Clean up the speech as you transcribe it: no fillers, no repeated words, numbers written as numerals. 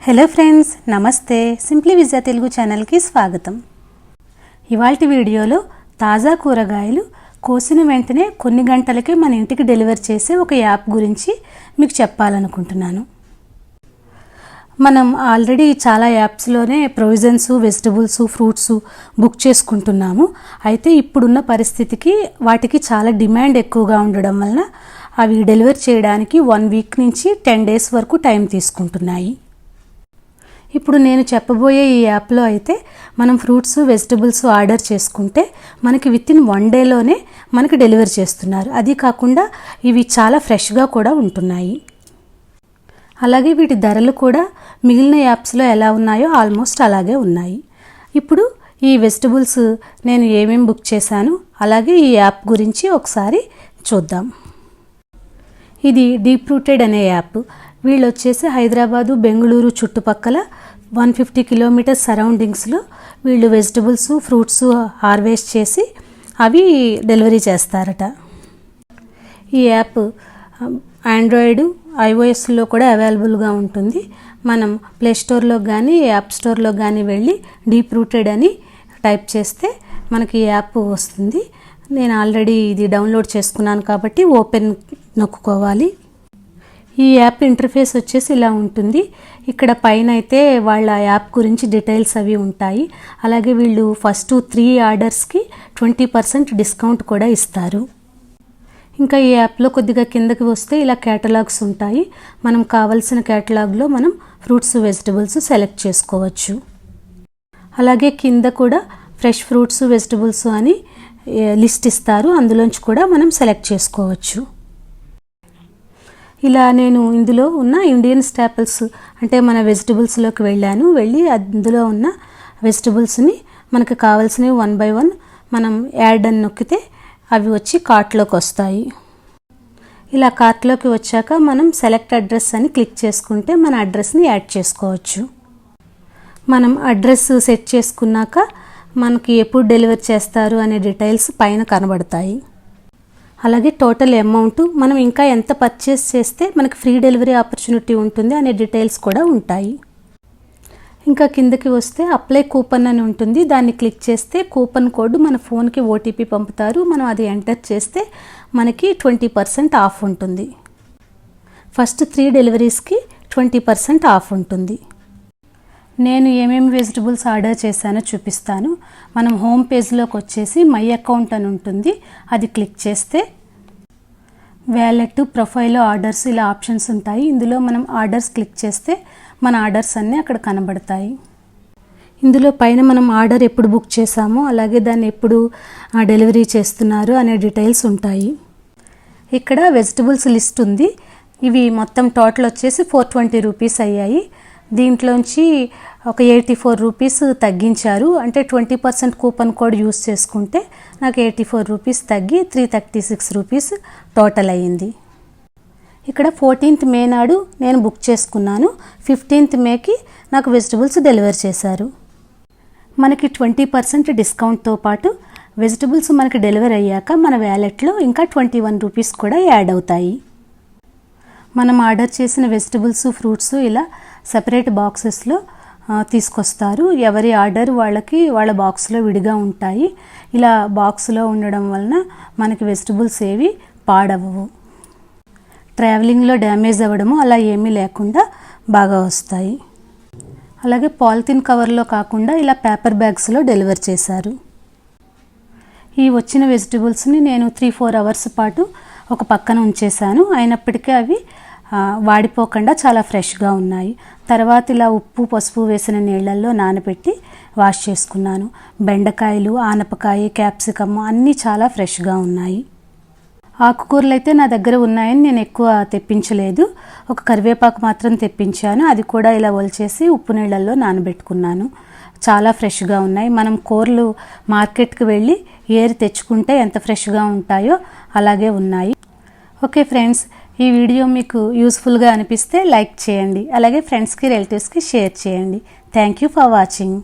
Hello friends, నమస్తే. Simply విజయ తెలుగు ఛానల్కి స్వాగతం. ఇవాల్టి వీడియోలో తాజా కూరగాయలు కోసిన వెంటనే కొన్ని గంటలకే మన ఇంటికి డెలివర్ చేసే ఒక యాప్ గురించి మీకు చెప్పాలనుకుంటున్నాను. మనం ఆల్రెడీ చాలా యాప్స్లోనే ప్రొవిజన్స్, వెజిటబుల్స్, ఫ్రూట్స్ బుక్ చేసుకుంటున్నాము. అయితే ఇప్పుడున్న పరిస్థితికి వాటికి చాలా డిమాండ్ ఎక్కువగా ఉండడం వలన అవి డెలివర్ చేయడానికి 1 వీక్ నుంచి 10 డేస్ వరకు టైం తీసుకుంటున్నాయి. ఇప్పుడు నేను చెప్పబోయే ఈ యాప్లో అయితే మనం ఫ్రూట్స్, వెజిటబుల్స్ ఆర్డర్ చేసుకుంటే మనకి వితిన్ 1 డేలోనే మనకి డెలివర్ చేస్తున్నారు. అది కాకుండా ఇవి చాలా ఫ్రెష్గా కూడా ఉంటున్నాయి. అలాగే వీటి ధరలు కూడా మిగిలిన యాప్స్లో ఎలా ఉన్నాయో ఆల్మోస్ట్ అలాగే ఉన్నాయి. ఇప్పుడు ఈ వెజిటబుల్స్ నేను ఏమేమి బుక్ చేశాను, అలాగే ఈ యాప్ గురించి ఒకసారి చూద్దాం. ఇది డీప్ రూటెడ్ అనే యాప్. వీళ్ళు వచ్చేసి హైదరాబాదు, బెంగళూరు చుట్టుపక్కల 150 కిలోమీటర్స్ సరౌండింగ్స్లో వీళ్ళు వెజిటబుల్స్, ఫ్రూట్స్ హార్వెస్ట్ చేసి అవి డెలివరీ చేస్తారట. ఈ యాప్ ఆండ్రాయిడ్, ఐఓఎస్లో కూడా అవైలబుల్గా ఉంటుంది. మనం ప్లే స్టోర్లో కానీ యాప్ స్టోర్లో కానీ వెళ్ళి డీప్ రూటెడ్ అని టైప్ చేస్తే మనకి ఈ యాప్ వస్తుంది. నేను ఆల్రెడీ ఇది డౌన్లోడ్ చేసుకున్నాను కాబట్టి ఓపెన్ నొక్కుకోవాలి. ఈ యాప్ ఇంటర్ఫేస్ వచ్చేసి ఇలా ఉంటుంది. ఇక్కడ పైన అయితే వాళ్ళ యాప్ గురించి డీటెయిల్స్ అవి ఉంటాయి. అలాగే వీళ్ళు ఫస్ట్ 3 ఆర్డర్స్కి 20% డిస్కౌంట్ కూడా ఇస్తారు. ఇంకా ఈ యాప్లో కొద్దిగా కిందకి వస్తే ఇలా కేటలాగ్స్ ఉంటాయి. మనం కావలసిన కేటలాగ్లో మనం ఫ్రూట్స్, వెజిటబుల్స్ సెలెక్ట్ చేసుకోవచ్చు. అలాగే కింద కూడా ఫ్రెష్ ఫ్రూట్స్, వెజిటబుల్స్ అని లిస్ట్ ఇస్తారు. అందులోంచి కూడా మనం సెలెక్ట్ చేసుకోవచ్చు. ఇలా నేను ఇందులో ఉన్న ఇండియన్ స్టాపిల్స్ అంటే మన వెజిటబుల్స్లోకి వెళ్ళి అందులో ఉన్న వెజిటబుల్స్ని మనకు కావాల్సినవి 1 by 1 మనం యాడ్ అని నొక్కితే అవి వచ్చి కార్ట్లోకి వస్తాయి. ఇలా కార్ట్లోకి వచ్చాక మనం సెలెక్ట్ అడ్రస్ అని క్లిక్ చేసుకుంటే మన అడ్రస్ని యాడ్ చేసుకోవచ్చు. మనం అడ్రస్ సెట్ చేసుకున్నాక మనకి ఎప్పుడు డెలివర్ చేస్తారు అనే డీటెయిల్స్ పైన కనబడతాయి. అలాగే టోటల్ అమౌంట్, మనం ఇంకా ఎంత పర్చేస్ చేస్తే మనకి ఫ్రీ డెలివరీ ఆపర్చునిటీ ఉంటుంది అనే డీటెయిల్స్ కూడా ఉంటాయి. ఇంకా కిందకి వస్తే అప్లై కూపన్ అని ఉంటుంది. దాన్ని క్లిక్ చేస్తే కూపన్ కోడ్ మన ఫోన్కి ఓటీపీ పంపుతారు. మనం అది ఎంటర్ చేస్తే మనకి 20% ఆఫ్ ఉంటుంది. ఫస్ట్ 3 డెలివరీస్కి 20% ఆఫ్ ఉంటుంది. నేను ఏమేమి వెజిటబుల్స్ ఆర్డర్ చేశానో చూపిస్తాను. మనం హోమ్ పేజ్లోకి వచ్చేసి మై అకౌంట్ అని ఉంటుంది. అది క్లిక్ చేస్తే వ్యాలెట్, ప్రొఫైల్, ఆర్డర్స్ ఇలా ఆప్షన్స్ ఉంటాయి. ఇందులో మనం ఆర్డర్స్ క్లిక్ చేస్తే మన ఆర్డర్స్ అన్నీ అక్కడ కనబడతాయి. ఇందులో పైన మనం ఆర్డర్ ఎప్పుడు బుక్ చేసామో అలాగే దాన్ని ఎప్పుడు డెలివరీ చేస్తున్నారు అనే డీటెయిల్స్ ఉంటాయి. ఇక్కడ వెజిటబుల్స్ లిస్ట్ ఉంది. ఇవి మొత్తం టోటల్ వచ్చేసి 420 రూపీస్ అయ్యాయి. దీంట్లోంచి ఒక 84 రూపీస్ తగ్గించారు. అంటే 20% కూపన్ కోడ్ యూస్ చేసుకుంటే నాకు 84 రూపీస్ తగ్గి 336 రూపీస్ టోటల్ అయ్యింది. ఇక్కడ 14th మే నాడు నేను బుక్ చేసుకున్నాను. 15th మేకి నాకు వెజిటబుల్స్ డెలివర్ చేశారు. మనకి 20% డిస్కౌంట్తో పాటు వెజిటబుల్స్ మనకి డెలివర్ అయ్యాక మన వ్యాలెట్లో ఇంకా 21 రూపీస్ కూడా యాడ్ అవుతాయి. మనం ఆర్డర్ చేసిన వెజిటబుల్స్, ఫ్రూట్స్ ఇలా సెపరేట్ బాక్సెస్లో తీసుకొస్తారు. ఎవరి ఆర్డర్ వాళ్ళ బాక్స్లో విడిగా ఉంటాయి. ఇలా బాక్స్లో ఉండడం వలన మనకి వెజిటబుల్స్ ఏవి పాడవవు. ట్రావెలింగ్లో డ్యామేజ్ అవ్వడము అలా ఏమీ లేకుండా బాగా వస్తాయి. అలాగే పాలిథిన్ కవర్లో కాకుండా ఇలా పేపర్ బ్యాగ్స్లో డెలివర్ చేశారు. ఈ వచ్చిన వెజిటబుల్స్ని నేను 3-4 అవర్స్ పాటు ఒక పక్కన ఉంచేశాను. అయినప్పటికీ అవి వాడిపోకుండా చాలా ఫ్రెష్గా ఉన్నాయి. తర్వాత ఇలా ఉప్పు, పసుపు వేసిన నీళ్ళల్లో నానబెట్టి వాష్ చేసుకున్నాను. బెండకాయలు, ఆనపకాయ, క్యాప్సికమ్ అన్నీ చాలా ఫ్రెష్గా ఉన్నాయి. ఆకుకూరలు అయితే నా దగ్గర ఉన్నాయని నేను ఎక్కువ తెప్పించలేదు. ఒక కరివేపాకు మాత్రం తెప్పించాను. అది కూడా ఇలా ఒలిచేసి ఉప్పు నీళ్ళల్లో నానబెట్టుకున్నాను. చాలా ఫ్రెష్గా ఉన్నాయి. మనం కూరలు మార్కెట్కి వెళ్ళి ఏరి తెచ్చుకుంటే ఎంత ఫ్రెష్గా ఉంటాయో అలాగే ఉన్నాయి. ఓకే ఫ్రెండ్స్, ఈ వీడియో మీకు యూస్ఫుల్గా అనిపిస్తే లైక్ చేయండి. అలాగే ఫ్రెండ్స్కి, రిలేటివ్స్కి షేర్ చేయండి. Thank you for watching.